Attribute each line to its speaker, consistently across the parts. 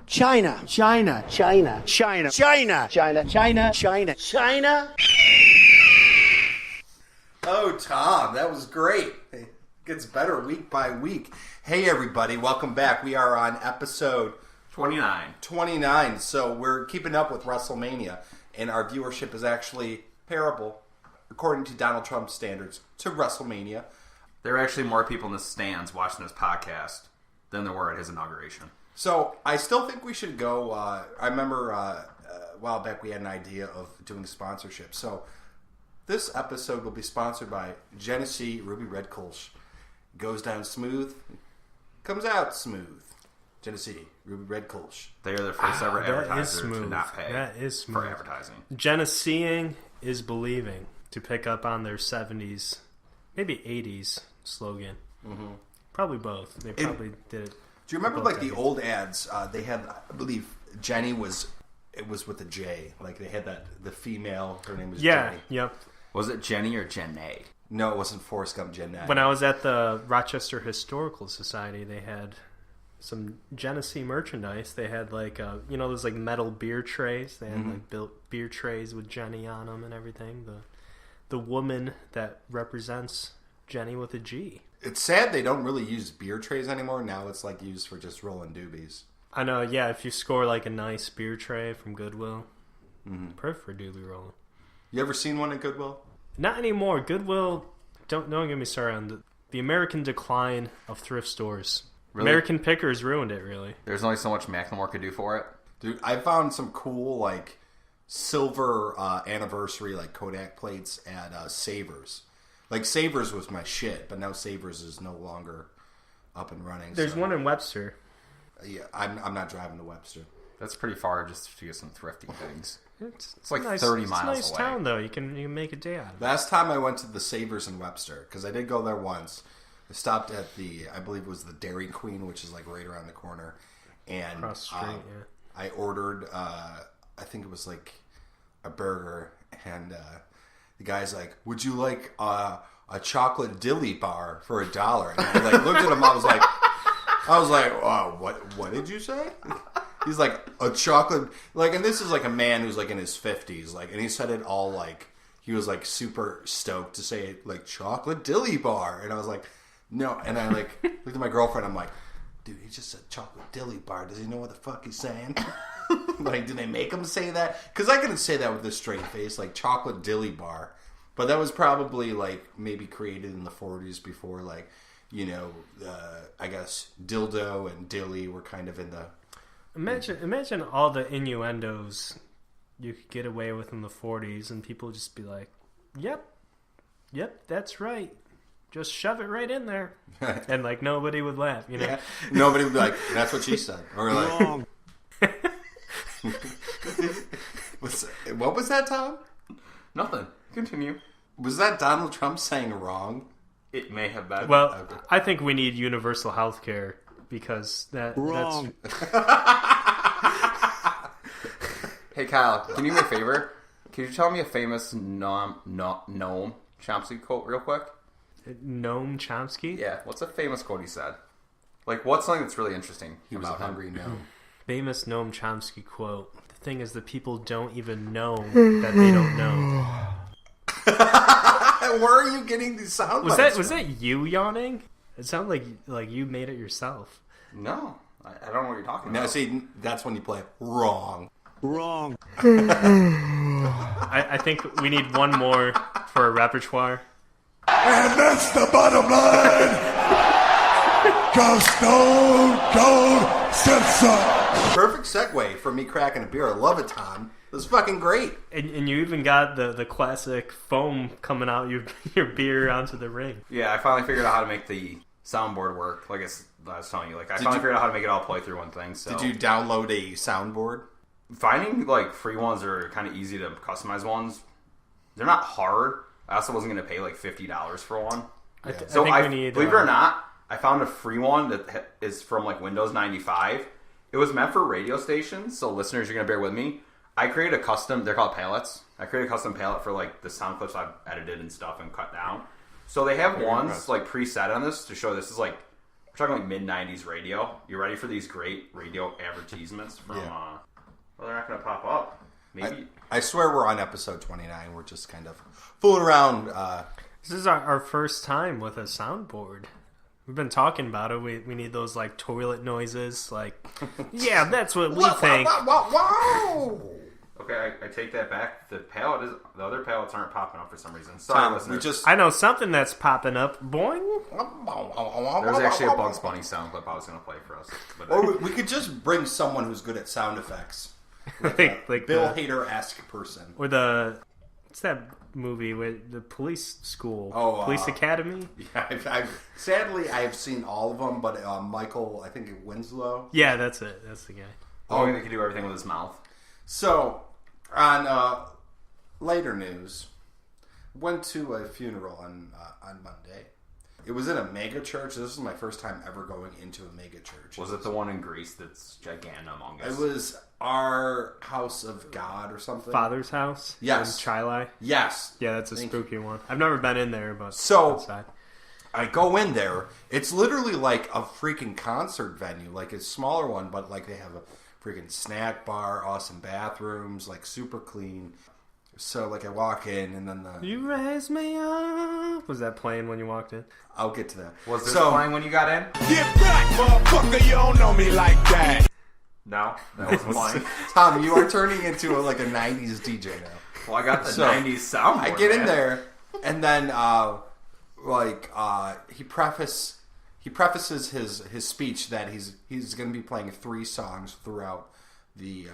Speaker 1: China. China. China. China. China. China. China. China. China.
Speaker 2: Oh, Tom, that was great. It gets better week by week. Hey, everybody, welcome back. We are on episode 29. So we're keeping up with WrestleMania, and our viewership is actually comparable, according to Donald Trump's standards, to WrestleMania.
Speaker 3: There are actually more people in the stands watching this podcast than there were at his inauguration.
Speaker 2: So I still think we should go. I remember a while back we had an idea of doing sponsorship. So this episode will be sponsored by Genesee Ruby Red Kolsch. Goes down smooth, comes out smooth. Genesee Ruby Red Kolsch.
Speaker 3: They are the first ever advertiser to not pay
Speaker 4: That is smooth.
Speaker 3: for advertising.
Speaker 4: Geneseeing is believing, to pick up on their 70s, maybe 80s slogan. Mm-hmm. Probably both. They probably did it.
Speaker 2: Do you remember like the old ads? They had, I believe, Jenny was. It was with a J. Like they had the female. Her name was Jenny.
Speaker 4: Yep.
Speaker 3: Was it Jenny or Jenny?
Speaker 2: No, it wasn't Forrest Gump. Jenny.
Speaker 4: When I was at the Rochester Historical Society, they had some Genesee merchandise. They had like those like metal beer trays. They had like built beer trays with Jenny on them and everything. The woman that represents Jenny with a G.
Speaker 2: It's sad they don't really use beer trays anymore. Now it's like used for just rolling doobies.
Speaker 4: I know, yeah, if you score like a nice beer tray from Goodwill, perfect for doobie rolling.
Speaker 2: You ever seen one at Goodwill?
Speaker 4: Not anymore. Goodwill, don't get me started on the American decline of thrift stores. Really? American Pickers ruined it, really.
Speaker 3: There's only so much Macklemore could do for it.
Speaker 2: Dude, I found some cool like silver anniversary like Kodak plates at Savers. Like, Savers was my shit, but now Savers is no longer up and running.
Speaker 4: There's one in Webster.
Speaker 2: Yeah, I'm not driving to Webster.
Speaker 3: That's pretty far just to get some thrifty things.
Speaker 4: It's
Speaker 3: like
Speaker 4: nice,
Speaker 3: 30 miles away.
Speaker 4: It's a nice town, though. You can make a day out of it.
Speaker 2: Last time I went to the Savers in Webster, because I did go there once. I stopped at I believe it was the Dairy Queen, which is like right around the corner. And
Speaker 4: across the street, yeah.
Speaker 2: I ordered, I think it was like a burger, and the guy's like, "Would you like a chocolate dilly bar for $1?" And I like looked at him. I was like, "Oh, what did you say?" He's like, "A chocolate," like, and this is like a man who's like in his 50s, like, and he said it all like he was like super stoked to say it, like chocolate dilly bar, and I was like, "No," and I like looked at my girlfriend. I'm like, "Dude, he just said chocolate dilly bar. Does he know what the fuck he's saying?" Like, did they make him say that? Because I couldn't say that with a straight face, like chocolate dilly bar. But that was probably like maybe created in the 40s before, like, I guess dildo and dilly were kind of in the.
Speaker 4: Imagine all the innuendos you could get away with in the 40s, and people would just be like, "Yep, that's right. Just shove it right in there," and like nobody would laugh,
Speaker 2: Yeah. Nobody would be like, "That's what she said," or like. Wrong. What was that, Tom?
Speaker 3: Nothing. Continue.
Speaker 2: Was that Donald Trump saying wrong?
Speaker 3: It may have been.
Speaker 4: Well,
Speaker 3: okay.
Speaker 4: I think we need universal health care because wrong.
Speaker 3: Hey, Kyle, can you do me a favor? Can you tell me a famous Noam Chomsky quote real quick?
Speaker 4: Noam Chomsky?
Speaker 3: Yeah, what's a famous quote he said? Like, what's something that's really interesting?
Speaker 2: He was a hungry gnome.
Speaker 4: Famous Noam Chomsky quote. The thing is that people don't even know that they don't know.
Speaker 2: Where are you getting these sound
Speaker 4: bites
Speaker 2: from?
Speaker 4: Was that you yawning? It sounded like you made it yourself.
Speaker 3: No, I don't know what you're talking about.
Speaker 2: No, see, that's when you play wrong.
Speaker 1: Wrong.
Speaker 4: I think we need one more for a repertoire.
Speaker 5: And that's the bottom line. Go Stone Cold Simpson.
Speaker 2: Perfect segue for me cracking a beer. I love it, Tom. It was fucking great.
Speaker 4: And you even got the classic foam coming out your beer onto the ring.
Speaker 3: Yeah, I finally figured out how to make the soundboard work. Like I was telling you, I finally figured out how to make it all play through one thing. So.
Speaker 2: Did you download a soundboard?
Speaker 3: Finding like free ones are kind of easy to customize ones. They're not hard. I also wasn't going to pay like $50 for one.
Speaker 4: Yeah.
Speaker 3: So I believe it or not, I found a free one that is from like Windows 95. It was meant for radio stations, so listeners, you're going to bear with me. I created a custom. They're called palettes. I created a custom palette for like the sound clips I've edited and stuff and cut down. So they have ones like preset on this to show this is like we're talking like mid '90s radio. You ready for these great radio advertisements from? Well, they're not going to pop up. Maybe
Speaker 2: I swear we're on episode 29. We're just kind of fooling around.
Speaker 4: This is our first time with a soundboard. We've been talking about it. We need those like toilet noises. Like, yeah, that's what we think.
Speaker 2: Wow.
Speaker 3: Okay, I take that back. The other palettes aren't popping up for some reason. Sorry, listeners.
Speaker 4: I know something that's popping up. Boing.
Speaker 3: There's actually a Bugs Bunny sound clip I was going to play for us. But
Speaker 2: Or we could just bring someone who's good at sound effects. Like Bill Hader-esque person.
Speaker 4: Or what's that movie with the police school? Police Academy?
Speaker 2: Yeah, sadly, I've seen all of them, but Michael, I think Winslow.
Speaker 4: Yeah, that's it. That's the guy.
Speaker 3: he can do everything with his mouth.
Speaker 2: So, on later news, went to a funeral on Monday. It was in a mega church. This is my first time ever going into a mega church.
Speaker 3: Was it the one in Greece that's gigantomongous?
Speaker 2: It was our House of God or something.
Speaker 4: Father's House?
Speaker 2: Yes.
Speaker 4: In Chile?
Speaker 2: Yes.
Speaker 4: Yeah, that's a spooky one. I've never been in there, but
Speaker 2: so
Speaker 4: outside.
Speaker 2: I go in there. It's literally like a freaking concert venue. Like a smaller one, but like they have a freaking snack bar, awesome bathrooms, like super clean. So like I walk in and then
Speaker 4: You raise me up. Was that playing when you walked in?
Speaker 2: I'll get to that.
Speaker 3: Was this playing when you got in?
Speaker 5: Get back, motherfucker, you don't know me like that.
Speaker 3: No, that wasn't playing.
Speaker 2: Tom, you are turning into a 90s DJ now.
Speaker 3: Well, I got the 90s soundboard.
Speaker 2: I get in there, and then he prefaces his speech that he's going to be playing 3 songs throughout the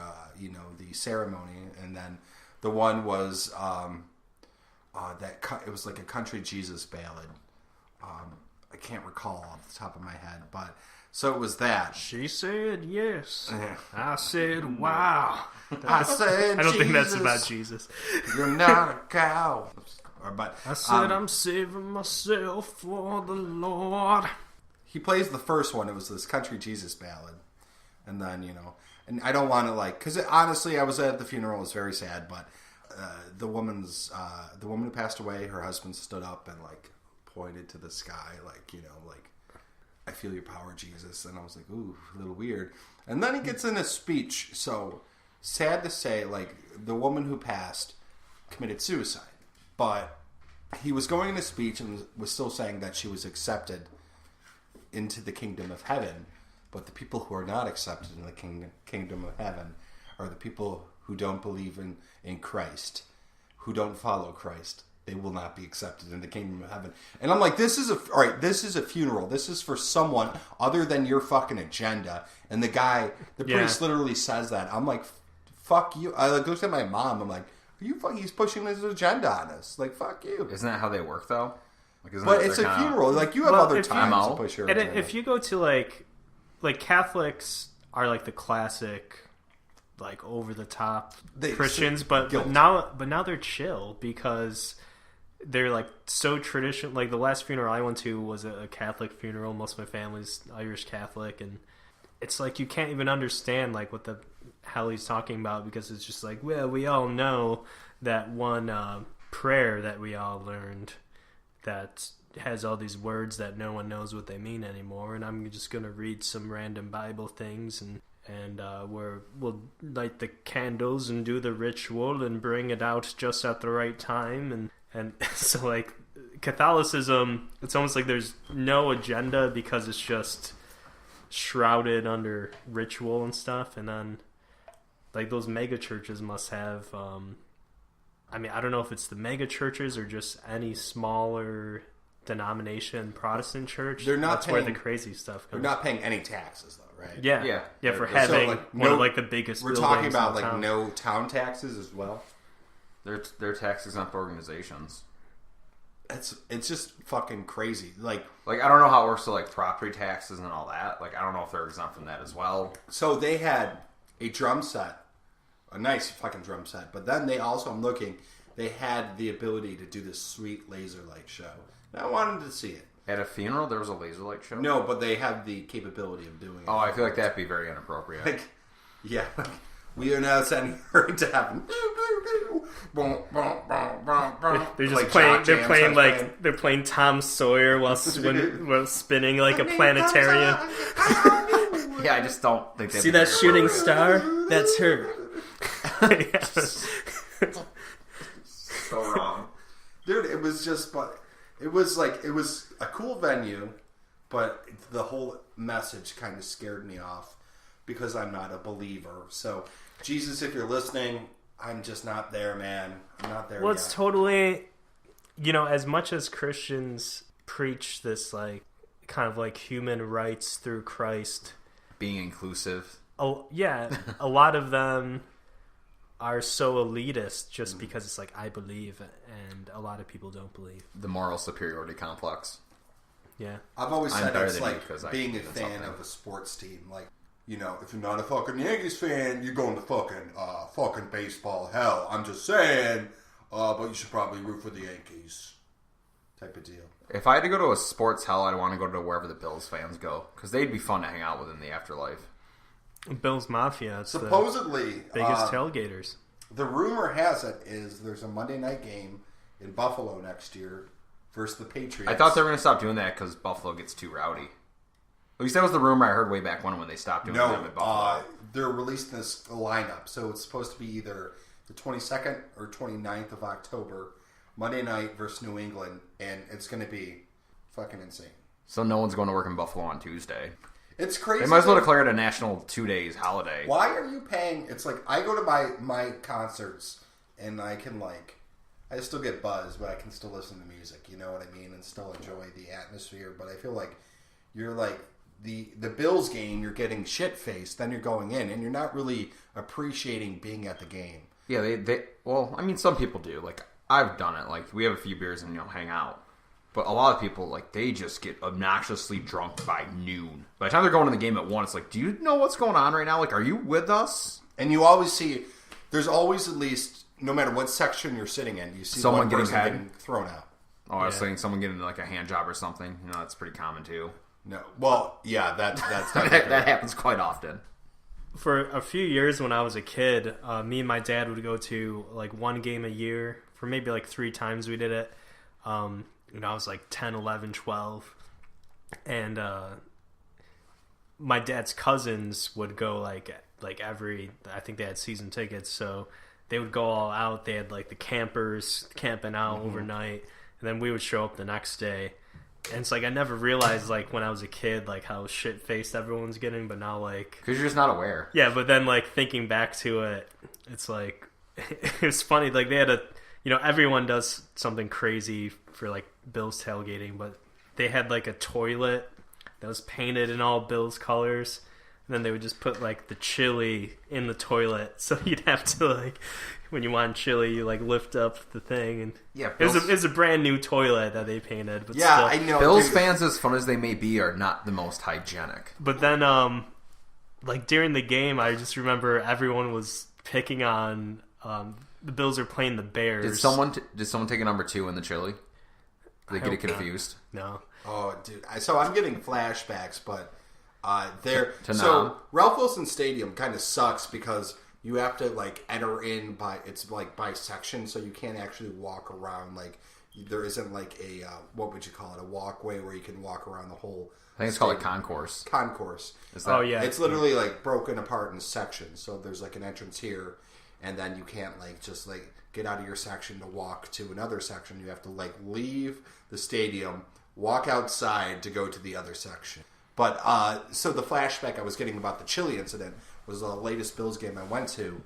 Speaker 2: the ceremony, and then the one was it was like a country Jesus ballad. I can't recall off the top of my head, but so it was that.
Speaker 4: She said yes. I said wow.
Speaker 2: I said
Speaker 4: I don't think that's
Speaker 2: Jesus,
Speaker 4: about Jesus.
Speaker 2: You're not a cow. But
Speaker 4: I said I'm saving myself for the Lord.
Speaker 2: He plays the first one. It was this country Jesus ballad, and then and I don't want to because honestly, I was at the funeral. It was very sad, but the woman who passed away, her husband stood up and pointed to the sky, I feel your power, Jesus. And I was like, ooh, a little weird. And then he gets in a speech. So sad to say, the woman who passed committed suicide, but he was going in a speech and was still saying that she was accepted into the kingdom of heaven. But the people who are not accepted in the kingdom of heaven are the people who don't believe in Christ, who don't follow Christ. They will not be accepted in the kingdom of heaven. And I'm like, this is a funeral. This is for someone other than your fucking agenda. And the priest literally says that. I'm like, fuck you. I looked at my mom. I'm like, he's pushing his agenda on us. Fuck you.
Speaker 3: Isn't that how they work, though?
Speaker 2: But it's a funeral. You have other times to push your agenda.
Speaker 4: And if you go to Catholics are the classic over the top Christians, but now they're chill because they're so traditional. The last funeral I went to was a Catholic funeral. Most of my family's Irish Catholic, and it's you can't even understand what the hell he's talking about because it's just well, we all know that one prayer that we all learned that has all these words that no one knows what they mean anymore, and I'm just gonna read some random Bible things and we'll light the candles and do the ritual and bring it out just at the right time and so Catholicism, it's almost there's no agenda because it's just shrouded under ritual and stuff. And then those mega churches must have I don't know if it's the mega churches or just any smaller denomination Protestant church. That's where the crazy stuff comes.
Speaker 2: They're not paying any taxes though, right?
Speaker 4: Yeah, for having one of the biggest
Speaker 2: we're talking about no town taxes as well.
Speaker 3: They're tax exempt organizations.
Speaker 2: It's just fucking crazy. I
Speaker 3: don't know how it works with property taxes and all that. I don't know if they're exempt from that as well.
Speaker 2: So they had a drum set, a nice fucking drum set, but then they also, they had the ability to do this sweet laser light show. And I wanted to see it.
Speaker 3: At a funeral, there was a laser light show?
Speaker 2: No, but they have the capability of doing it.
Speaker 3: Oh, I feel that'd be very inappropriate.
Speaker 2: We are now sending her into heaven.
Speaker 4: They're just
Speaker 2: Like
Speaker 4: playing.
Speaker 2: Jock
Speaker 4: They're
Speaker 2: Jam
Speaker 4: playing
Speaker 2: starts
Speaker 4: like
Speaker 2: playing.
Speaker 4: they're playing Tom Sawyer while spinning like a planetarium.
Speaker 3: Yeah, I just don't think
Speaker 4: See that shooting star? That's her.
Speaker 2: So wrong, dude. It was just, but it was a cool venue, but the whole message kind of scared me off because I'm not a believer. So, Jesus, if you're listening, I'm just not there, man. I'm not there.
Speaker 4: Well,
Speaker 2: yet.
Speaker 4: it's totally, as much as Christians preach this like kind of like human rights through Christ,
Speaker 3: being inclusive.
Speaker 4: a lot of them are so elitist just because it's like I believe and a lot of people don't believe.
Speaker 3: The moral superiority complex.
Speaker 4: Yeah.
Speaker 2: I've always
Speaker 3: I'm
Speaker 2: said
Speaker 3: better
Speaker 2: it's
Speaker 3: than you
Speaker 2: like
Speaker 3: 'cause I
Speaker 2: being a
Speaker 3: did
Speaker 2: fan
Speaker 3: something.
Speaker 2: of a sports team. Like, if you're not a fucking Yankees fan, you're going to fucking baseball hell. I'm just saying, but you should probably root for the Yankees. Type of deal.
Speaker 3: If I had to go to a sports hell, I'd want to go to wherever the Bills fans go because they'd be fun to hang out with in the afterlife.
Speaker 4: Bill's Mafia. It's
Speaker 2: Supposedly,
Speaker 4: the biggest tailgaters.
Speaker 2: the rumor has it is there's a Monday night game in Buffalo next year versus the Patriots.
Speaker 3: I thought they were going to stop doing that because Buffalo gets too rowdy. At least that was the rumor I heard way back when they stopped doing them at Buffalo.
Speaker 2: They're releasing this lineup, so it's supposed to be either the 22nd or 29th of October, Monday night versus New England, and it's going to be fucking insane.
Speaker 3: So no one's going to work in Buffalo on Tuesday.
Speaker 2: It's crazy.
Speaker 3: They might as well declare it a national 2 days holiday.
Speaker 2: Why are you paying? It's like I go to my concerts and I can I still get buzzed, but I can still listen to music. You know what I mean, and still enjoy the atmosphere. But I feel like you're like the Bills game. You're getting shit faced, then you're going in, and you're not really appreciating being at the game.
Speaker 3: Yeah, they well, I mean, some people do. Like I've done it. Like we have a few beers and hang out. But a lot of people, they just get obnoxiously drunk by noon. By the time they're going to the game at 1, it's like, do you know what's going on right now? Like, are you with us?
Speaker 2: And you always see, there's always at least, no matter what section you're sitting in, you see
Speaker 3: Someone
Speaker 2: one
Speaker 3: getting
Speaker 2: person
Speaker 3: head.
Speaker 2: getting thrown out.
Speaker 3: Oh, I was saying someone getting a hand job or something. That's pretty common too.
Speaker 2: No, well, yeah, that's
Speaker 3: that happens quite often.
Speaker 4: For a few years when I was a kid, me and my dad would go to one game a year. For maybe 3 times we did it. I was 10, 11, 12. And my dad's cousins would go every, I think they had season tickets, so they would go all out. They had the campers camping out overnight, and then we would show up the next day. And it's I never realized when I was a kid how shit faced everyone's getting, but now
Speaker 3: because you're just not aware.
Speaker 4: Yeah, but then thinking back to it, it's it was funny. They had a everyone does something crazy for Bills tailgating, but they had a toilet that was painted in all Bills colors, and then they would just put the chili in the toilet, so you'd have to when you want chili, you lift up the thing, and
Speaker 3: yeah,
Speaker 4: it was a brand new toilet that they painted. But
Speaker 2: yeah,
Speaker 4: still.
Speaker 2: I know.
Speaker 3: Bills fans, as fun as they may be, are not the most hygienic.
Speaker 4: But then, during the game, I just remember everyone was picking on. The Bills are playing the Bears.
Speaker 3: Did someone take a number 2 in the chili? Did they get it confused?
Speaker 4: No.
Speaker 2: Oh, dude. So I'm getting flashbacks, but
Speaker 3: To
Speaker 2: so
Speaker 3: Nam.
Speaker 2: Ralph Wilson Stadium kind of sucks because you have to enter in by by section, so you can't actually walk around. There isn't a what would you call it, a walkway where you can walk around the whole.
Speaker 3: I think it's called a concourse.
Speaker 2: Concourse.
Speaker 3: Is that,
Speaker 4: Oh yeah.
Speaker 2: It's literally broken apart in sections. So there's an entrance here, and then you can't just get out of your section to walk to another section. You have to leave the stadium, walk outside to go to the other section. But so the flashback I was getting about the chili incident was the latest Bills game I went to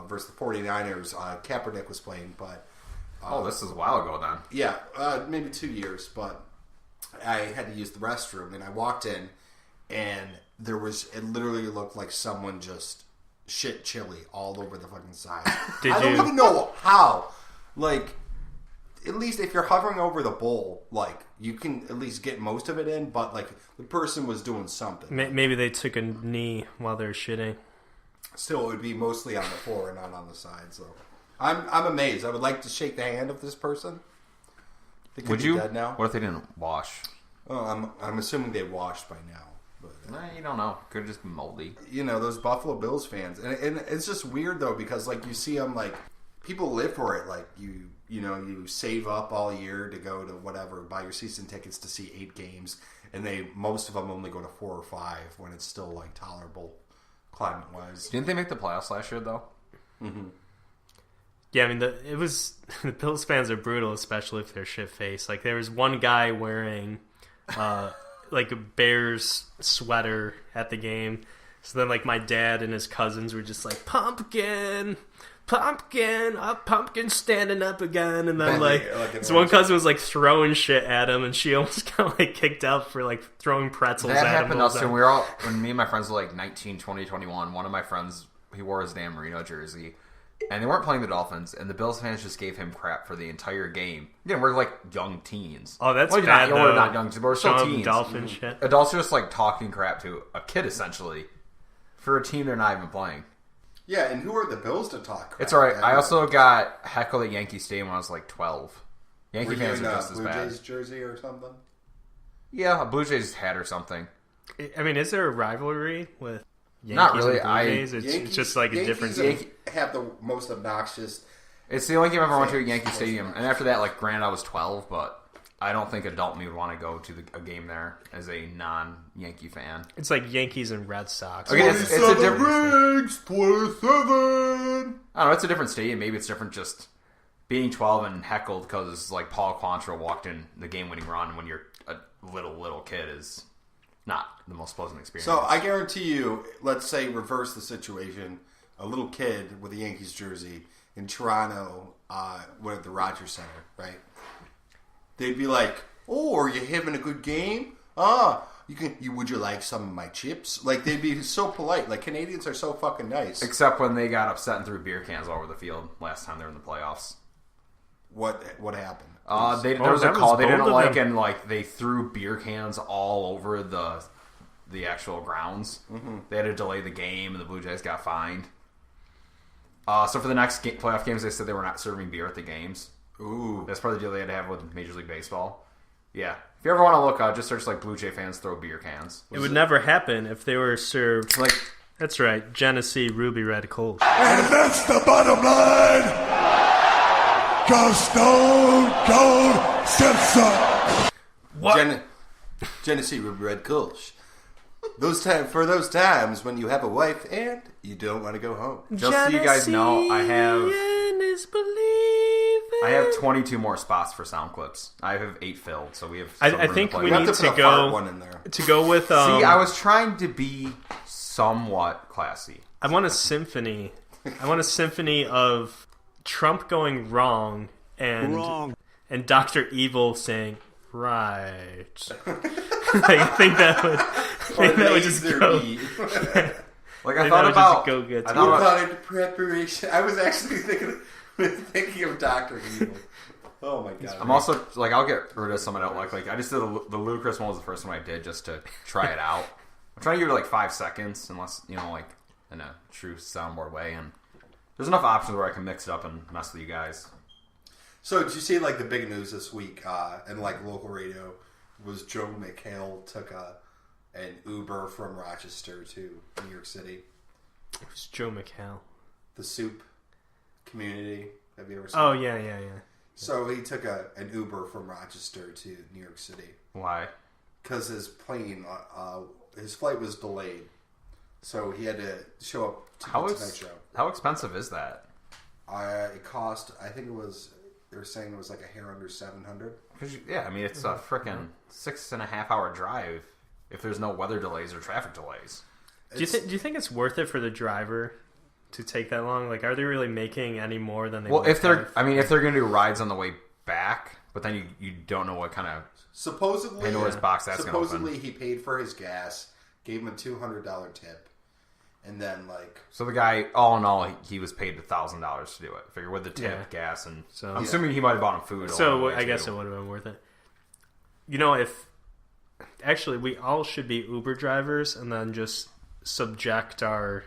Speaker 2: versus the 49ers. Kaepernick was playing, but
Speaker 3: this is a while ago then.
Speaker 2: yeah, maybe 2 years. But I had to use the restroom, and I walked in, and it literally looked like someone just shit chili all over the fucking side. I don't even know how. At least if you're hovering over the bowl, you can at least get most of it in, but the person was doing something.
Speaker 4: Maybe they took a knee while they were shitting.
Speaker 2: Still, it would be mostly on the floor and not on the side. So I'm amazed. I would like to shake the hand of this person. They could
Speaker 3: Would
Speaker 2: be
Speaker 3: you?
Speaker 2: dead now.
Speaker 3: What if they didn't wash?
Speaker 2: Oh, I'm assuming they washed by now.
Speaker 3: You don't know. Could just be moldy.
Speaker 2: You know, those Buffalo Bills fans. And it's just weird, though, because, like, you see them, like, people live for it. Like, you know, you save up all year to go to whatever, buy your season tickets to see 8 games, and most of them only go to 4 or 5 when it's still, like, tolerable climate-wise.
Speaker 3: Didn't they make the playoffs last year, though?
Speaker 2: Mm-hmm.
Speaker 4: Yeah, I mean, the Bills fans are brutal, especially if they're shit-faced. Like, there was one guy wearing, like, a Bears sweater at the game. So then, like, my dad and his cousins were just like, pumpkin, pumpkin standing up again. And then, like, so one cousin was, like, throwing shit at him, and she almost got, like, kicked out for, like, throwing pretzels at him.
Speaker 3: That happened to us, and when me and my friends were, like, 19, 20, 21, one of my friends, he wore his Dan Marino jersey. And they weren't playing the Dolphins, and the Bills fans just gave him crap for the entire game. Yeah, we're like young teens.
Speaker 4: Oh, that's bad, though.
Speaker 3: We're not young teens, but we're still teens.
Speaker 4: Dolphin shit.
Speaker 3: Adults are just like talking crap to a kid, essentially, for a team they're not even playing.
Speaker 2: Yeah, and who are the Bills to talk crap?
Speaker 3: It's alright. I also got heckled at Yankee Stadium when I was like 12. Yankee fans are just as bad.
Speaker 2: Blue Jays jersey or something?
Speaker 3: Yeah, a Blue Jays hat or something.
Speaker 4: I mean, is there a rivalry with Yankees
Speaker 3: not really.
Speaker 4: and Blue Jays? It's just like a different
Speaker 2: Yankees have the most obnoxious.
Speaker 3: It's the only game I ever went to at Yankee Stadium, and after that, like, granted, I was 12, but I don't think adult me would want to go to a game there as a non-Yankee fan.
Speaker 4: It's like Yankees and Red Sox.
Speaker 3: Okay, it's a different
Speaker 2: rings, 27.
Speaker 3: I don't know. It's a different stadium. Maybe it's different just being 12 and heckled because like Paul Quantrill walked in the game-winning run when you're a little kid is not the most pleasant experience.
Speaker 2: So I guarantee you, let's say reverse the situation. A little kid with a Yankees jersey in Toronto, at the Rogers Center, right? They'd be like, "Oh, are you having a good game? Would you like some of my chips?" Like, they'd be so polite. Like, Canadians are so fucking nice.
Speaker 3: Except when they got upset and threw beer cans all over the field last time they were in the playoffs.
Speaker 2: What happened?
Speaker 3: There was a call they didn't like, and like they threw beer cans all over the actual grounds. Mm-hmm. They had to delay the game, and the Blue Jays got fined. So for the next playoff games, they said they were not serving beer at the games.
Speaker 2: Ooh,
Speaker 3: that's part of the deal they had to have with Major League Baseball. Yeah, if you ever want to look out, just search like Blue Jay fans throw beer cans.
Speaker 4: It would never happen if they were served like. That's right, Genesee Ruby Red Cold.
Speaker 5: And that's the bottom line. Go Stone Cold Simpson.
Speaker 2: What? Genesee Ruby Red Kolsch. For those times when you have a wife and you don't want to go home.
Speaker 3: Just so you guys know, I have 22 more spots for sound clips. I have 8 filled, so we have.
Speaker 4: I think we need to go
Speaker 2: one in there.
Speaker 4: To go with.
Speaker 3: See, I was trying to be somewhat classy.
Speaker 4: I want a symphony. Of Trump going wrong and Dr. Evil saying right. I think that would just go.
Speaker 3: Like I thought about
Speaker 2: go good. I thought about it preparation. I was actually thinking of Dr. Evil. Oh my god!
Speaker 3: I'm also like I'll get rid of some I don't like. Like I just did the ludicrous one was the first one I did just to try it out. I'm trying to give it like 5 seconds, unless like in a true soundboard way. And there's enough options where I can mix it up and mess with you guys.
Speaker 2: So did you see like the big news this week and like local radio was Joe McHale took an Uber from Rochester to New York City.
Speaker 4: Who's Joe McHale?
Speaker 2: The soup community. Have you ever seen?
Speaker 4: Oh yeah.
Speaker 2: So he took an Uber from Rochester to New York City.
Speaker 3: Why?
Speaker 2: Because his plane, his flight was delayed, so he had to show up to the Tonight Show.
Speaker 3: How expensive is that?
Speaker 2: It cost. I think it was. They were saying it was like a hair under $700.
Speaker 3: Yeah, I mean it's a freaking 6.5 hour drive if there's no weather delays or traffic delays.
Speaker 4: Do you think it's worth it for the driver to take that long? Like, are they really making any more than they?
Speaker 3: Well, if they're going to do rides on the way back, but then you don't know what kind of Pandora's box that's going to open.
Speaker 2: Supposedly, he paid for his gas, gave him a $200 tip, and then
Speaker 3: So the guy, all in all, he was paid $1,000 to do it. Figure with the tip, gas, and so I'm assuming he might have bought him food.
Speaker 4: So I guess it would have been worth it. If actually we all should be Uber drivers and then just subject our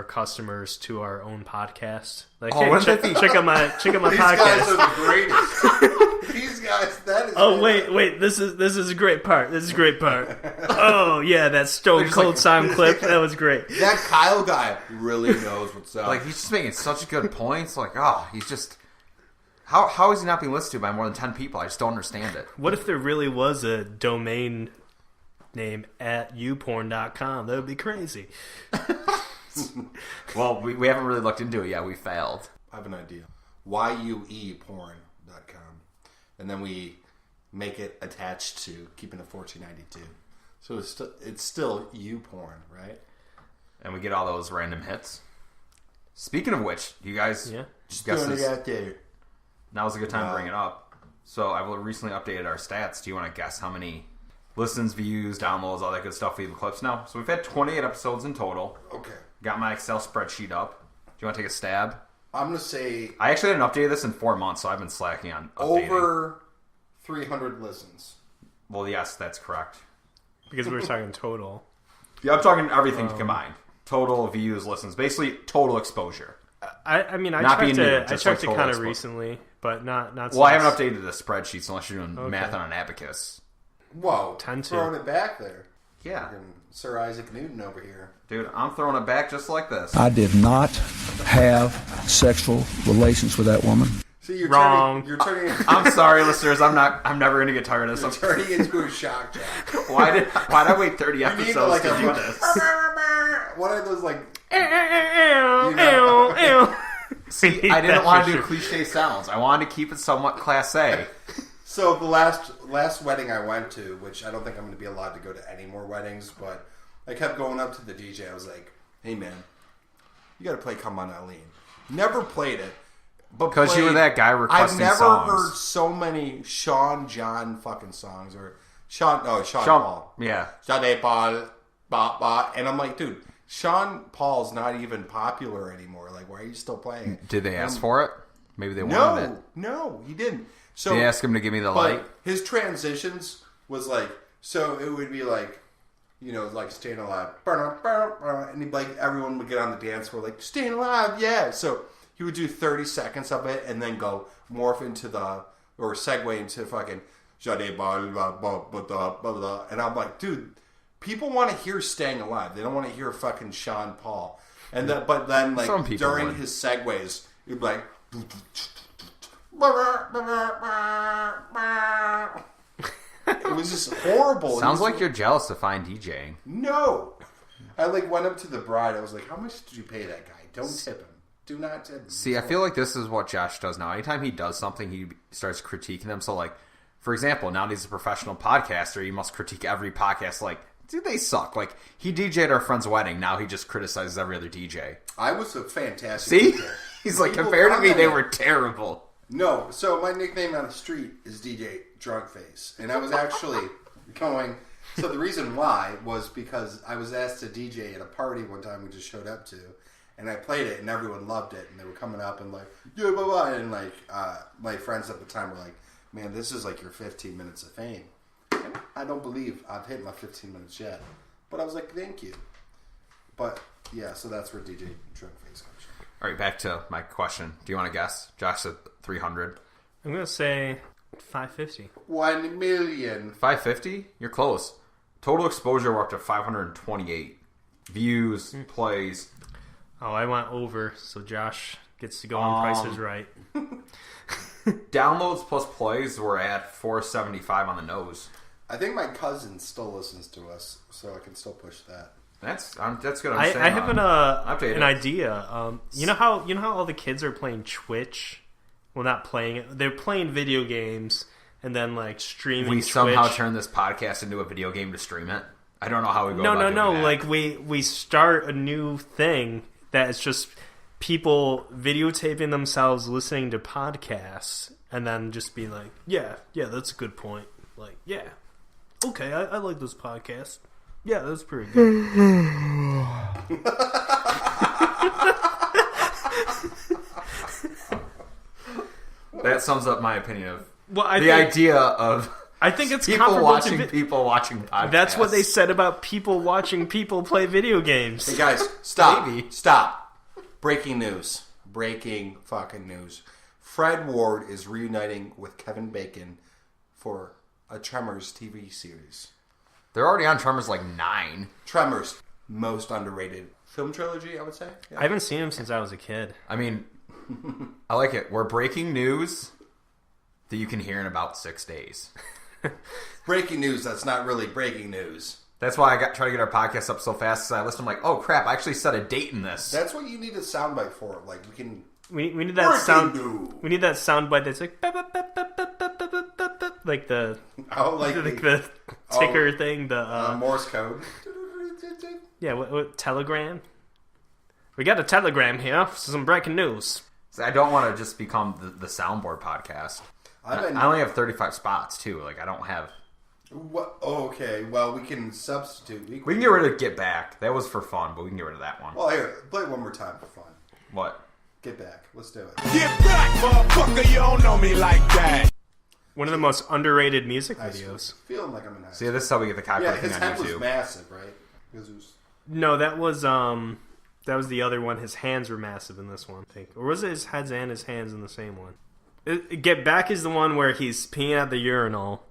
Speaker 4: customers to our own podcast. Like, hey, check out my
Speaker 2: These
Speaker 4: podcast.
Speaker 2: These guys are the greatest. These guys, that is
Speaker 4: Oh wait, this is a great part. This is a great part. Oh yeah, that Stone Cold Simon clip, that was great.
Speaker 2: That Kyle guy really knows what's up.
Speaker 3: Like, he's just making such good points. Like, he's just... How is he not being listened to by more than 10 people? I just don't understand it.
Speaker 4: What if there really was a domain name at youporn.com? That would be crazy.
Speaker 3: Well, we haven't really looked into it yet. We failed.
Speaker 2: I have an idea. yueporn.com. And then we make it attached to keeping it 1492. So it's still YouPorn, right?
Speaker 3: And we get all those random hits. Speaking of which, you guys
Speaker 2: Just
Speaker 3: guess
Speaker 2: throwing
Speaker 3: this.
Speaker 2: it out there.
Speaker 3: Now's a good time to bring it up. So I've recently updated our stats. Do you want to guess how many listens, views, downloads, all that good stuff for the clips now? So we've had 28 episodes in total.
Speaker 2: Okay.
Speaker 3: Got my Excel spreadsheet up. Do you want to take a stab?
Speaker 2: I'm going to say...
Speaker 3: I actually hadn't updated this in 4 months, so I've been slacking on updating.
Speaker 2: Over 300 listens.
Speaker 3: Well, yes, that's correct.
Speaker 4: Because we were talking total.
Speaker 3: Yeah, I'm talking everything combined. Total views, listens. Basically, total exposure.
Speaker 4: I mean, I
Speaker 3: Not
Speaker 4: checked
Speaker 3: being new,
Speaker 4: it. I
Speaker 3: just
Speaker 4: checked
Speaker 3: like
Speaker 4: it kind of
Speaker 3: total
Speaker 4: recently, but not.
Speaker 3: Well, I
Speaker 4: since-
Speaker 3: haven't updated the spreadsheets unless you're doing math on an abacus.
Speaker 2: Whoa.
Speaker 4: 10 to.
Speaker 2: Throwing it back there.
Speaker 3: Yeah.
Speaker 2: Fucking Sir Isaac Newton over here.
Speaker 3: Dude, I'm throwing it back just like this.
Speaker 5: I did not have sexual relations with that woman.
Speaker 2: See, you're
Speaker 4: Wrong.
Speaker 2: turning
Speaker 3: I'm sorry, listeners. I'm never gonna get tired of this.
Speaker 2: turning into a shock jock.
Speaker 3: Why'd I wait 30
Speaker 2: You need
Speaker 3: episodes
Speaker 2: like
Speaker 3: to
Speaker 2: a
Speaker 3: do this?
Speaker 2: One of those like
Speaker 3: See, I didn't want to do cliche sounds. I wanted to keep it somewhat class A.
Speaker 2: So the last wedding I went to, which I don't think I'm going to be allowed to go to any more weddings, but I kept going up to the DJ. I was like, "Hey man, you got to play Come On Eileen." Never played it, but
Speaker 3: Because you were that guy requesting
Speaker 2: I've never
Speaker 3: songs.
Speaker 2: heard so many Sean John fucking songs or Sean Paul.
Speaker 3: Yeah.
Speaker 2: Sean Paul, and I'm like, dude, Sean Paul's not even popular anymore. Like, why are you still playing it?
Speaker 3: Did they ask for it? Maybe they wanted it.
Speaker 2: No, he didn't. So
Speaker 3: They asked him to give me the light.
Speaker 2: his transitions was like, so it would be like, you know, like Staying Alive, and he'd like everyone would get on the dance floor like Staying Alive, yeah. So he would do 30 seconds of it and then go morph into or segue into fucking and I'm like, dude, people want to hear Staying Alive. They don't want to hear fucking Sean Paul. And but then like
Speaker 3: Some people
Speaker 2: during
Speaker 3: would.
Speaker 2: his segues, he'd be like. It was just horrible.
Speaker 3: Sounds like you're jealous of fine DJing.
Speaker 2: No. I like went up to the bride. I was like, "How much did you pay that guy? Don't tip him. Do not tip him."
Speaker 3: See, I feel like this is what Josh does now. Anytime he does something, he starts critiquing them. So, like, for example, now that he's a professional podcaster, he must critique every podcast. Like, dude, they suck. Like, he DJ'd our friend's wedding. Now he just criticizes every other DJ.
Speaker 2: I was a fantastic.
Speaker 3: See?
Speaker 2: DJ.
Speaker 3: He's like,
Speaker 2: People
Speaker 3: compared to me, they
Speaker 2: comment.
Speaker 3: were terrible.
Speaker 2: No, so my nickname on the street is DJ Drunkface, and I was actually going. So the reason why was because I was asked to DJ at a party one time we just showed up to, and I played it, and everyone loved it, and they were coming up and like, yeah, blah, blah, and like my friends at the time were like, "Man, this is like your 15 minutes of fame." And I don't believe I've hit my 15 minutes yet, but I was like, "Thank you." But yeah, so that's where DJ Drunkface comes from.
Speaker 3: All right, back to my question. Do you want to guess? Josh said 300.
Speaker 4: I'm gonna say 550.
Speaker 2: 1 million.
Speaker 3: 550? You're close. Total exposure, we're up to 528. Views, plays.
Speaker 4: Oh, I went over, so Josh gets to go on Price is Right.
Speaker 3: Downloads plus plays, we're at 475 on the nose.
Speaker 2: I think my cousin still listens to us, so I can still push that.
Speaker 3: That's good.
Speaker 4: I have
Speaker 3: update
Speaker 4: an
Speaker 3: it.
Speaker 4: idea. You know how all the kids are playing Twitch? Well, not playing it. They're playing video games and then like streaming.
Speaker 3: We
Speaker 4: Twitch.
Speaker 3: somehow turn this podcast into a video game to stream it. I don't know how we go. about doing that.
Speaker 4: Like we start a new thing that is just people videotaping themselves listening to podcasts and then just be like, yeah, that's a good point. Like, yeah, okay, I like this podcast. Yeah, that's pretty good.
Speaker 3: That sums up my opinion of
Speaker 4: Well,
Speaker 3: idea of
Speaker 4: I think it's
Speaker 3: people
Speaker 4: comparable
Speaker 3: watching
Speaker 4: to
Speaker 3: people watching podcasts.
Speaker 4: That's what they said about people watching people play video games.
Speaker 2: Hey guys, stop.
Speaker 3: Maybe.
Speaker 2: Stop. Breaking news. Breaking fucking news. Fred Ward is reuniting with Kevin Bacon for a Tremors TV series.
Speaker 3: They're already on Tremors like 9.
Speaker 2: Tremors, most underrated film trilogy, I would say. Yeah.
Speaker 4: I haven't seen him since I was a kid.
Speaker 3: I mean, I like it. We're breaking news that you can hear in about 6 days.
Speaker 2: Breaking news, that's not really breaking news.
Speaker 3: That's why I try to get our podcast up so fast. Because I listen, I'm like, oh crap! I actually set a date in this.
Speaker 2: That's what you need a soundbite for. Like we can.
Speaker 4: We need that sound.
Speaker 2: News.
Speaker 4: We need that soundbite that's like like the the ticker thing. The
Speaker 2: Morse code.
Speaker 4: Yeah, what telegram? We got a telegram here for some breaking news.
Speaker 3: So I don't want to just become the Soundboard podcast. I only have 35 spots too. Like I don't have.
Speaker 2: What? Okay, well we can substitute.
Speaker 3: We can get rid of Get Back. That was for fun, but we can get rid of that one.
Speaker 2: Well, here, play it one more time for fun.
Speaker 3: What?
Speaker 2: Get Back. Let's do it.
Speaker 1: Get back, motherfucker! You don't know me like that.
Speaker 4: One of the most underrated music videos.
Speaker 2: Feeling like I'm in high school.
Speaker 3: See, this is how we get the copyright
Speaker 2: Yeah,
Speaker 3: thing
Speaker 2: his
Speaker 3: on
Speaker 2: head
Speaker 3: YouTube.
Speaker 2: was massive, right? Because it was...
Speaker 4: No, that was the other one. His hands were massive in this one, I think. Or was it his heads and his hands in the same one? Get Back is the one where he's peeing at the urinal.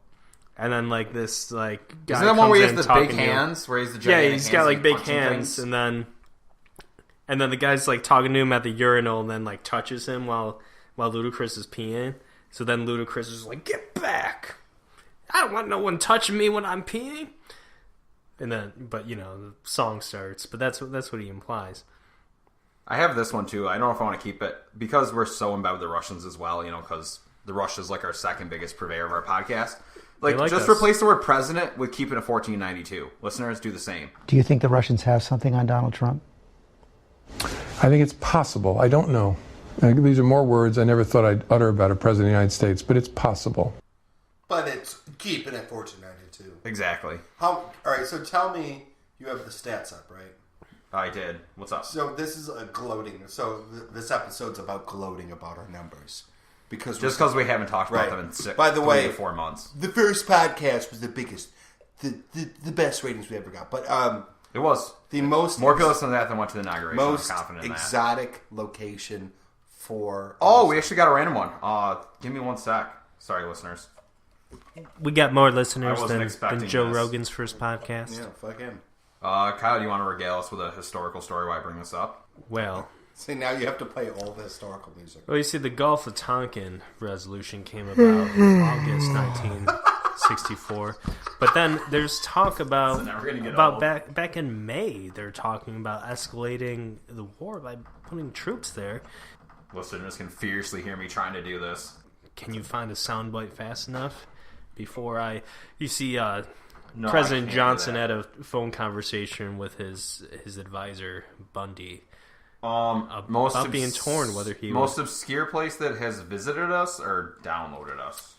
Speaker 4: And then, like, this, like, guy
Speaker 3: Isn't that one where he has
Speaker 4: comes
Speaker 3: the
Speaker 4: in
Speaker 3: big
Speaker 4: talking to him.
Speaker 3: hands? Where he's the giant
Speaker 4: Yeah, he's got, like, big
Speaker 3: punching
Speaker 4: hands.
Speaker 3: things?
Speaker 4: And then the guy's, like, talking to him at the urinal and then, like, touches him while Ludacris is peeing. So then Ludacris is like, get back! I don't want no one touching me when I'm peeing! And then, but, you know, the song starts. But that's what he implies.
Speaker 3: I have this one, too. I don't know if I want to keep it. Because we're so in bed with the Russians as well, you know, because the Rush is, like, our second biggest purveyor of our podcast. Like just
Speaker 4: us.
Speaker 3: replace the word president with keeping it 1492. Listeners, do the same.
Speaker 6: Do you think the Russians have something on Donald Trump?
Speaker 7: I think it's possible. I don't know. These are more words I never thought I'd utter about a president of the United States, but it's possible.
Speaker 2: But it's keeping it 1492.
Speaker 3: Exactly.
Speaker 2: All right, so tell me, you have the stats up, right?
Speaker 3: I did. What's up?
Speaker 2: So this is a gloating. So this episode's about gloating about our numbers. Because
Speaker 3: we haven't talked about them in 3 to 4 months.
Speaker 2: The first podcast was the biggest, the best ratings we ever got. But
Speaker 3: it was
Speaker 2: the most
Speaker 3: more people listened to that than went to the inauguration.
Speaker 2: Most
Speaker 3: I'm confident in
Speaker 2: exotic location for.
Speaker 3: Oh, we actually got a random one. Give me 1 sec. Sorry, listeners.
Speaker 4: We got more listeners
Speaker 3: I wasn't
Speaker 4: than
Speaker 3: expecting
Speaker 4: Joe
Speaker 3: this.
Speaker 4: Rogan's first podcast.
Speaker 2: Yeah, fuck him.
Speaker 3: Kyle, do you want to regale us with a historical story why I bring this up?
Speaker 4: Well,
Speaker 2: See, now you have to play all the historical music.
Speaker 4: you see, the Gulf of Tonkin resolution came about in August 1964. But then there's talk about back in May, they're talking about escalating the war by putting troops there.
Speaker 3: Listeners can fiercely hear me trying to do this.
Speaker 4: Can you find a soundbite fast enough before you see
Speaker 3: No,
Speaker 4: President
Speaker 3: I can't
Speaker 4: Johnson
Speaker 3: do that.
Speaker 4: had a phone conversation with his advisor Bundy
Speaker 3: Most
Speaker 4: being torn whether he
Speaker 3: most obscure place that has visited us or downloaded us.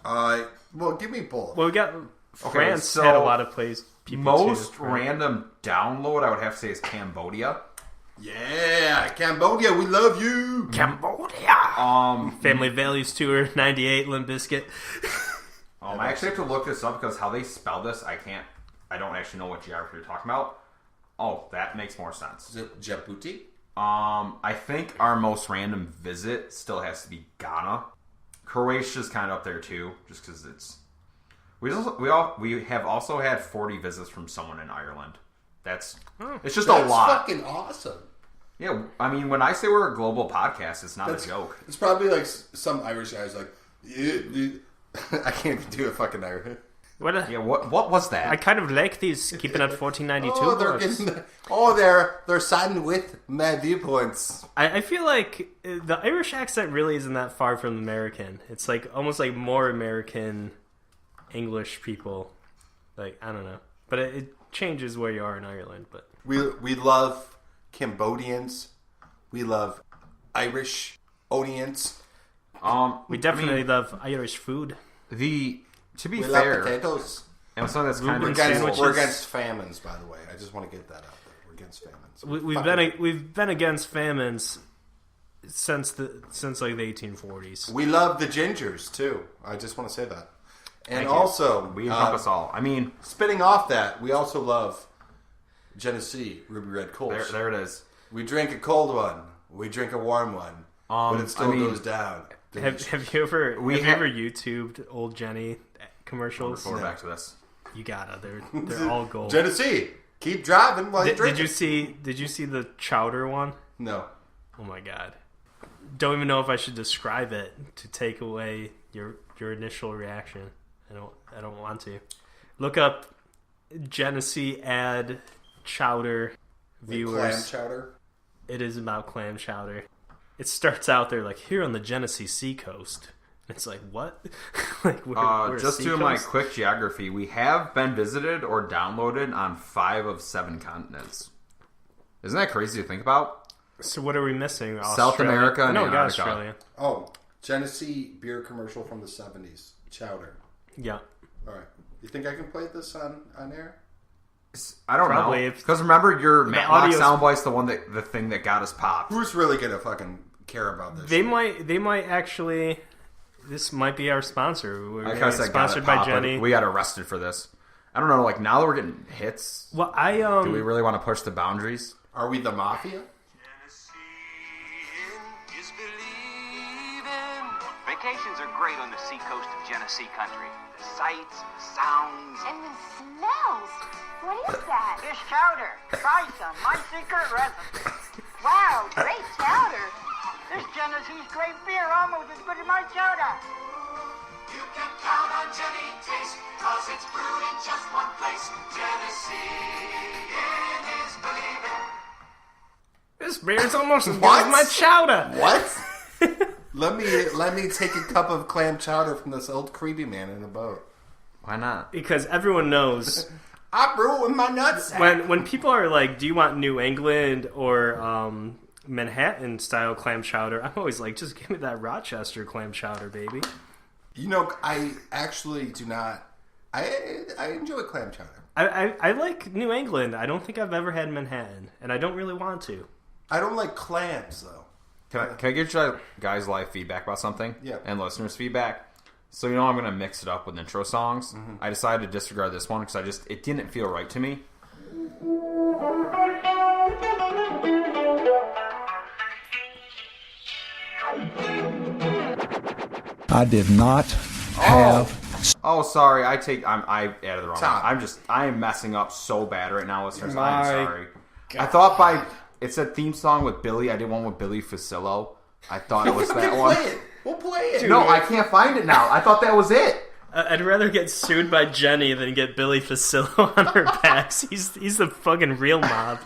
Speaker 2: Well, give me both.
Speaker 4: Well, we got France
Speaker 3: so
Speaker 4: had a lot of people
Speaker 3: most
Speaker 4: too, right?
Speaker 3: random download I would have to say is Cambodia.
Speaker 2: Yeah, Cambodia, we love you.
Speaker 4: Cambodia. Family Values Tour '98, Limp Bizkit.
Speaker 3: I actually have to look this up because how they spell this, I don't actually know what geography you're talking about. Oh, that makes more sense.
Speaker 2: Is it Djibouti?
Speaker 3: I think our most random visit still has to be Ghana. Croatia's kind of up there too, just because it's. We have also had 40 visits from someone in Ireland. It's just a lot.
Speaker 2: That's fucking awesome.
Speaker 3: Yeah, I mean, when I say we're a global podcast, it's not a joke.
Speaker 2: It's probably like some Irish guy's like, I can't even do a fucking Irish.
Speaker 3: What was that?
Speaker 4: I kind of like these keeping at 1492.
Speaker 2: They're siding with my viewpoints.
Speaker 4: I feel like the Irish accent really isn't that far from American. It's like almost like more American English people. Like, I don't know, but it changes where you are in Ireland. But
Speaker 2: we love Cambodians. We love Irish audience.
Speaker 4: we definitely love Irish food.
Speaker 3: To be
Speaker 2: We
Speaker 3: fair,
Speaker 2: love potatoes.
Speaker 3: and something that's kind of
Speaker 2: We're against famines, by the way. I just want to get that out there. We're against famines.
Speaker 4: We've been against famines since like the 1840s.
Speaker 2: We love the gingers too. I just want to say that. And
Speaker 3: Thank you.
Speaker 2: also,
Speaker 3: we encompass all. I mean,
Speaker 2: spinning off that, we also love Genesee Ruby Red Kolsch.
Speaker 3: there it is.
Speaker 2: We drink a cold one. We drink a warm one. But it still goes down.
Speaker 4: Have you ever YouTubed old Jenny commercials.
Speaker 3: Forward back to this.
Speaker 4: You gotta. They're all gold.
Speaker 2: Genesee, keep driving while you drink.
Speaker 4: Did you see the chowder one?
Speaker 2: No.
Speaker 4: Oh my god. Don't even know if I should describe it to take away your initial reaction. I don't want to. Look up Genesee ad chowder viewers.
Speaker 2: Clam chowder?
Speaker 4: It is about clam chowder. It starts out there like, here on the Genesee seacoast. It's like, what? Like, we're
Speaker 3: just doing my quick geography. We have been visited or downloaded on 5 of 7 continents. Isn't that crazy to think about?
Speaker 4: So what are we missing?
Speaker 3: South
Speaker 4: Australia?
Speaker 3: America and
Speaker 4: no, we got
Speaker 3: Antarctica.
Speaker 4: Australia.
Speaker 2: Oh, Genesee beer commercial from the 70s. Chowder.
Speaker 4: Yeah.
Speaker 2: All right. You think I can play this on air?
Speaker 3: I don't
Speaker 4: Probably,
Speaker 3: know. Because remember, your Matlock
Speaker 4: audio's-
Speaker 3: soundbite's the thing that got us popped.
Speaker 2: Who's really gonna fucking care about this?
Speaker 4: They might actually. This might be our sponsor. We're
Speaker 3: Like I said,
Speaker 4: sponsored by Jenny.
Speaker 3: We got arrested for this. I don't know. Like now that we're getting hits,
Speaker 4: Well,
Speaker 3: do we really want to push the boundaries?
Speaker 2: Are we the Mafia?
Speaker 8: Vacations are great on the seacoast of Genesee country. The sights, the sounds.
Speaker 9: And the smells. What is that?
Speaker 10: Fish chowder. Try some. My secret recipe.
Speaker 9: Wow, great chowder.
Speaker 10: This Genesee's great beer, almost as good as my chowder.
Speaker 1: You can count on Jenny Taste, cause it's brewed in just one place. Genesee is believing.
Speaker 4: This beer is almost as good as my chowder.
Speaker 2: What? Let me take a cup of clam chowder from this old creepy man in a boat.
Speaker 3: Why not?
Speaker 4: Because everyone knows
Speaker 2: I brew it with my nuts.
Speaker 4: when people are like, "Do you want New England or Manhattan style clam chowder?" I'm always like, "Just give me that Rochester clam chowder, baby."
Speaker 2: You know, I actually do not. I enjoy clam chowder.
Speaker 4: I like New England. I don't think I've ever had Manhattan, and I don't really want to.
Speaker 2: I don't like clams though.
Speaker 3: Can I get you guys live feedback about something?
Speaker 2: Yeah.
Speaker 3: And listeners' feedback. So you know I'm going to mix it up with intro songs.
Speaker 2: Mm-hmm.
Speaker 3: I decided to disregard this one because it didn't feel right to me.
Speaker 5: I did not have.
Speaker 3: Oh, sorry. I added the wrong
Speaker 2: Tom.
Speaker 3: one. I am messing up so bad right now, listeners.
Speaker 4: My
Speaker 3: I'm sorry. I thought it said theme song with Billy. I did one with Billy Fusillo. I thought it was that one.
Speaker 2: We'll play it.
Speaker 3: No, I can't find it now. I thought that was it.
Speaker 4: I'd rather get sued by Jenny than get Billy Fusillo on her backs. He's the fucking real mob.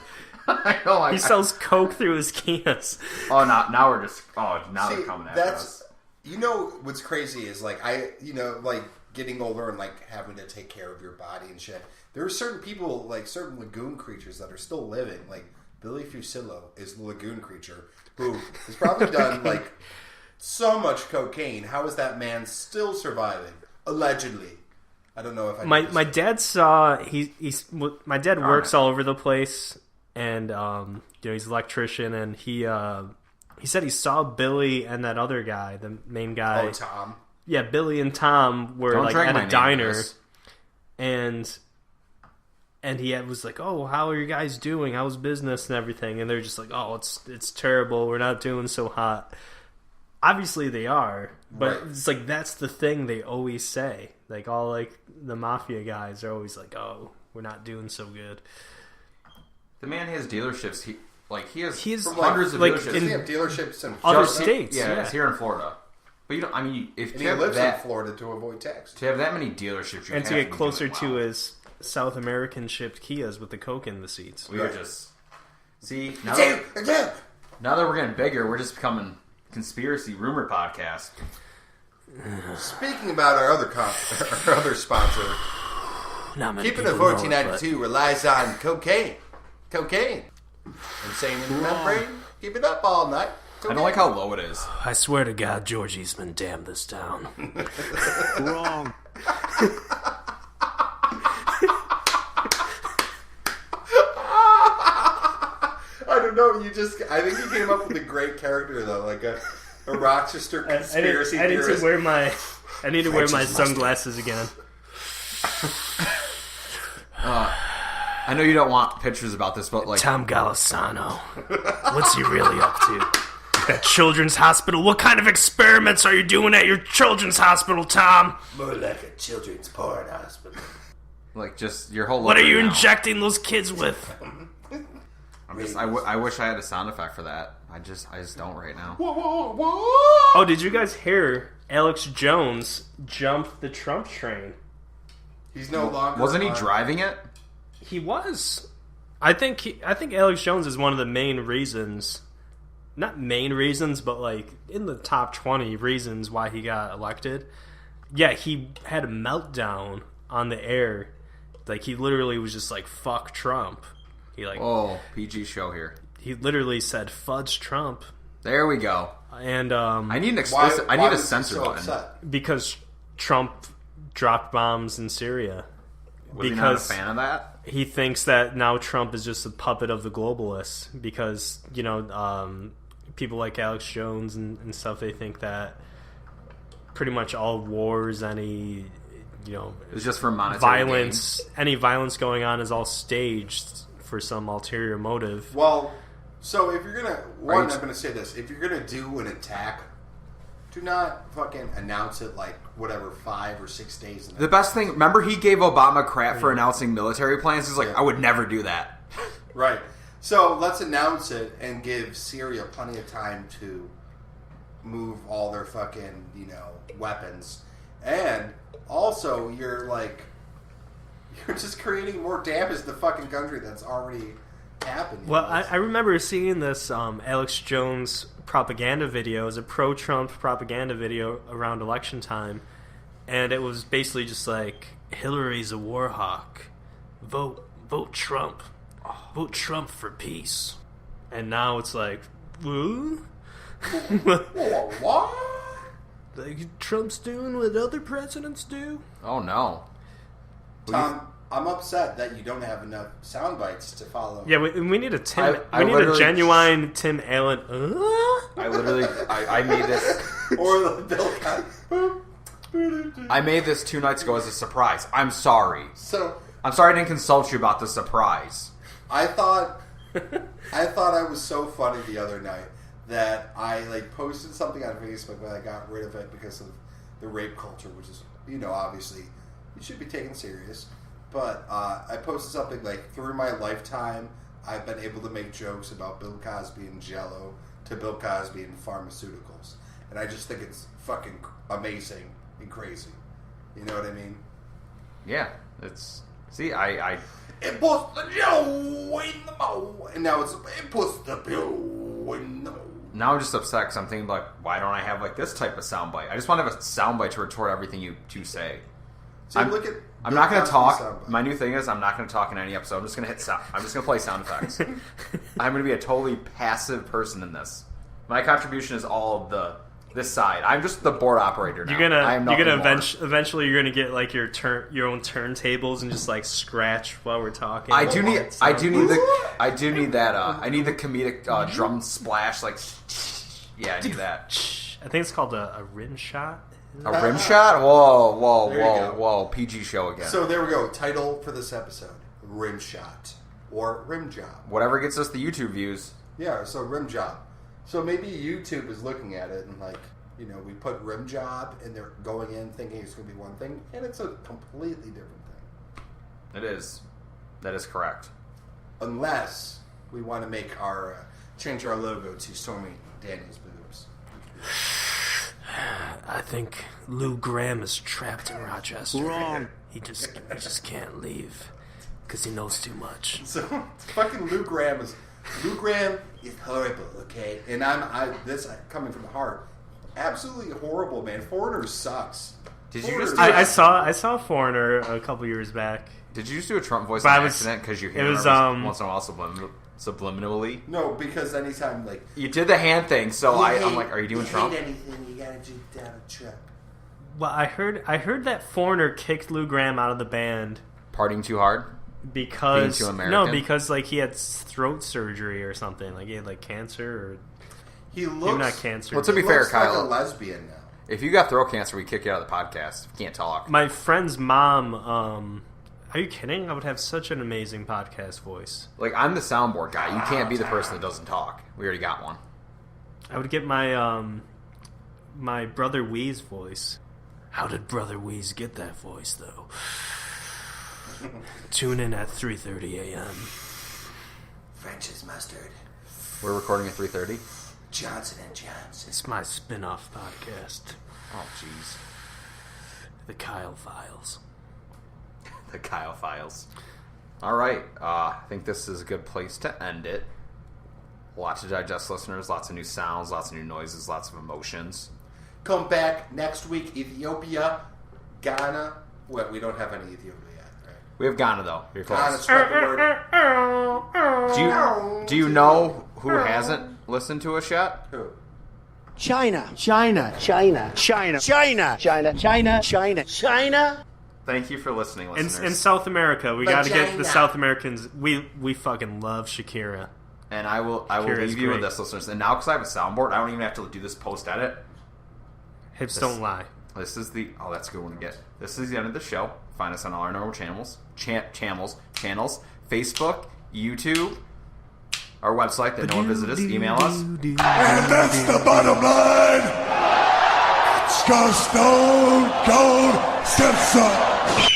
Speaker 2: I know.
Speaker 4: He sells coke through his Kias.
Speaker 3: Oh, now we're just. Oh, now
Speaker 2: See,
Speaker 3: they're coming after us.
Speaker 2: You know what's crazy is like getting older and like having to take care of your body and shit. There are certain people, like certain lagoon creatures that are still living. Like Billy Fusillo is the lagoon creature who has probably done like so much cocaine. How is that man still surviving? Allegedly. I don't know if I
Speaker 4: My dad saw my dad works all over the place, and he's an electrician, and he said he saw Billy and that other guy, the main guy.
Speaker 2: Oh, Tom.
Speaker 4: Yeah, Billy and Tom were
Speaker 3: Don't
Speaker 4: like
Speaker 3: drag
Speaker 4: at
Speaker 3: my
Speaker 4: a
Speaker 3: name
Speaker 4: diner,
Speaker 3: into this.
Speaker 4: and he was like, "Oh, how are you guys doing? How's business and everything?" And they're just like, "Oh, it's terrible. We're not doing so hot." Obviously, they are, but
Speaker 2: Right.
Speaker 4: it's like that's the thing they always say. Like all like the Mafia guys are always like, "Oh, we're not doing so good."
Speaker 3: The man has dealerships. He has
Speaker 4: From,
Speaker 3: hundreds of
Speaker 4: like,
Speaker 3: dealerships.
Speaker 2: Does he have dealerships in
Speaker 4: Other
Speaker 2: Florida?
Speaker 4: states,
Speaker 3: Yeah,
Speaker 4: yeah.
Speaker 3: it's here in Florida. But you don't. I mean, if
Speaker 2: And
Speaker 3: you
Speaker 2: he
Speaker 3: have
Speaker 2: lives in
Speaker 3: that
Speaker 2: Florida to avoid tax.
Speaker 3: to have that many dealerships, you
Speaker 4: And to
Speaker 3: have
Speaker 4: get
Speaker 3: be
Speaker 4: closer
Speaker 3: doing
Speaker 4: to
Speaker 3: well.
Speaker 4: his South American shipped Kias with the coke in the seats.
Speaker 3: We were just see now that we're getting bigger, we're just becoming conspiracy rumor podcast.
Speaker 2: Speaking about our other sponsor,
Speaker 4: Not many
Speaker 2: Keeping It
Speaker 4: people know
Speaker 2: 1492 relies on cocaine. Insane in the membrane. Keep it up all night.
Speaker 3: I don't like how low it is.
Speaker 4: but I swear to God, George Eastman damned this town.
Speaker 6: Wrong.
Speaker 2: I don't know. I think you came up with a great character though, like a Rochester conspiracy
Speaker 4: I need
Speaker 2: theorist.
Speaker 4: to wear my sunglasses again.
Speaker 3: I know you don't want pictures about this, but like
Speaker 4: Tom Golisano. What's he really up to? That children's hospital. What kind of experiments are you doing at your children's hospital, Tom?
Speaker 2: More like a children's porn hospital.
Speaker 3: Like, just your whole.
Speaker 4: What are you
Speaker 3: now.
Speaker 4: injecting those kids with?
Speaker 3: I wish I had a sound effect for that. I just don't right now.
Speaker 4: Oh, did you guys hear Alex Jones jumped the Trump train?
Speaker 2: He's no longer.
Speaker 3: Wasn't he driving it?
Speaker 4: He was. I think Alex Jones is one of the main reasons. Not main reasons, but like in the top 20 reasons why he got elected. Yeah, he had a meltdown on the air. Like, he literally was just like, fuck Trump. He like,
Speaker 3: oh, PG show here.
Speaker 4: He literally said, fudge Trump.
Speaker 3: There we go.
Speaker 4: And
Speaker 3: I need an explicit. I need a censor button.
Speaker 2: Upset?
Speaker 4: Because Trump dropped bombs in Syria.
Speaker 3: Was he not a fan of that?
Speaker 4: He thinks that now Trump is just a puppet of the globalists. Because, you know, people like Alex Jones and stuff, they think that pretty much all wars, any, you know,
Speaker 3: it's just for monetary
Speaker 4: violence,
Speaker 3: gain.
Speaker 4: Any violence going on is all staged for some ulterior motive.
Speaker 2: Well, so if you're gonna, I'm gonna say this: if you're gonna do an attack, do not fucking announce it like whatever 5 or 6 days.
Speaker 3: The best thing, remember, he gave Obama crap for announcing military plans. He's like, I would never do that.
Speaker 2: Right. So let's announce it and give Syria plenty of time to move all their fucking, you know, weapons. And also, you're just creating more damage to the fucking country that's already happened.
Speaker 4: Well, I remember seeing this Alex Jones propaganda video. It was a pro-Trump propaganda video around election time. And it was basically just like, Hillary's a war hawk. Vote Trump. Vote Trump for peace. And now it's like, woo?
Speaker 2: What?
Speaker 4: Like, Trump's doing what other presidents do?
Speaker 3: Oh, no.
Speaker 2: Tom, I'm upset that you don't have enough sound bites to follow.
Speaker 4: Yeah, we need a Tim.
Speaker 3: I
Speaker 4: we need a genuine Tim Allen.
Speaker 3: I made this.
Speaker 2: Or the Bill Cosby.
Speaker 3: I made this 2 nights ago as a surprise. I'm sorry.
Speaker 2: So
Speaker 3: I'm sorry I didn't consult you about the surprise.
Speaker 2: I thought I was so funny the other night that I posted something on Facebook, but I got rid of it because of the rape culture, which is, you know, obviously it should be taken serious. But I posted something like, through my lifetime, I've been able to make jokes about Bill Cosby and Jell-O to Bill Cosby and pharmaceuticals, and I just think it's fucking amazing and crazy. You know what I mean?
Speaker 3: Yeah, it's. See,
Speaker 2: It puts the Joe in the bowl, and now it puts the Bill in the bowl.
Speaker 3: Now I'm just upset because I'm thinking, like, why don't I have this type of soundbite? I just want to have a soundbite to retort everything you say.
Speaker 2: See,
Speaker 3: I'm not going to talk.
Speaker 2: Soundbite.
Speaker 3: My new thing is I'm not going to talk in any episode. I'm just going to hit sound. I'm just going to play sound effects. I'm going to be a totally passive person in this. My contribution is all of this side. I'm just the board operator now.
Speaker 4: Eventually you're gonna get like your own turntables and just like scratch while we're talking.
Speaker 3: I do need that. I need the comedic drum splash. Like, yeah, I need that.
Speaker 4: I think it's called a rim shot.
Speaker 3: A rim shot? Whoa! PG show again.
Speaker 2: So there we go. Title for this episode: Rim Shot or Rim Job.
Speaker 3: Whatever gets us the YouTube views.
Speaker 2: Yeah. So Rim Job. So maybe YouTube is looking at it and you know, we put rim job and they're going in thinking it's going to be one thing, and it's a completely different thing.
Speaker 3: It is. That is correct.
Speaker 2: Unless we want to change our logo to Stormy Daniels' boobs.
Speaker 4: I think Lou Graham is trapped in Rochester.
Speaker 6: Wrong.
Speaker 4: He just can't leave because he knows too much.
Speaker 2: So fucking Lou Graham is horrible, okay? And this coming from the heart, absolutely horrible, man. Foreigner sucks.
Speaker 3: Did you just?
Speaker 4: I saw Foreigner a couple years back.
Speaker 3: Did you just do a Trump voice on accident because you hear it once in a while subliminally?
Speaker 2: No, because anytime
Speaker 3: you did the hand thing, so I'm like, are you doing Trump?
Speaker 2: Hate anything, you gotta do Donald Trump.
Speaker 4: Well, I heard that Foreigner kicked Lou Graham out of the band.
Speaker 3: Partying too hard.
Speaker 4: Because
Speaker 3: being too American?
Speaker 4: because he had throat surgery or something. Like he had cancer or
Speaker 2: he looks
Speaker 4: maybe not cancer.
Speaker 3: Well, to be fair, Kyle,
Speaker 2: like a lesbian now.
Speaker 3: If you got throat cancer, we kick you out of the podcast. You can't talk.
Speaker 4: My friend's mom. Are you kidding? I would have such an amazing podcast voice.
Speaker 3: Like, I'm the soundboard guy. You can't be the person that doesn't talk. We already got one.
Speaker 4: I would get my my Brother Wee's voice. How did Brother Wee's get that voice, though? Tune in at 3:30 a.m.
Speaker 2: French's mustard.
Speaker 3: We're recording at 3:30.
Speaker 2: Johnson & Johnson.
Speaker 4: It's my spin-off podcast.
Speaker 3: Oh, jeez.
Speaker 4: The Kyle Files.
Speaker 3: The Kyle Files. All right. I think this is a good place to end it. Lots to digest, listeners. Lots of new sounds, lots of new noises, lots of emotions.
Speaker 2: Come back next week, Ethiopia, Ghana. Well, we don't have any Ethiopia yet, right?
Speaker 3: We have Ghana, though. You're close.
Speaker 2: Ghana, spread the word.
Speaker 3: Do you know who hasn't listened to us yet?
Speaker 2: Who?
Speaker 6: China. China. China. China. China. China. China. China. China.
Speaker 3: Thank you for listening, listeners.
Speaker 4: In South America, we got to get the South Americans. We fucking love Shakira.
Speaker 3: And I will leave you with this, listeners. And now, because I have a soundboard, I don't even have to do this post-edit.
Speaker 4: Hips don't lie.
Speaker 3: This is the... Oh, that's a good one to get. This is the end of the show. Find us on all our normal channels. Channels. Facebook, YouTube, our website that no one visited us. Email us.
Speaker 11: And that's the bottom line. Stone Cold Steps Up.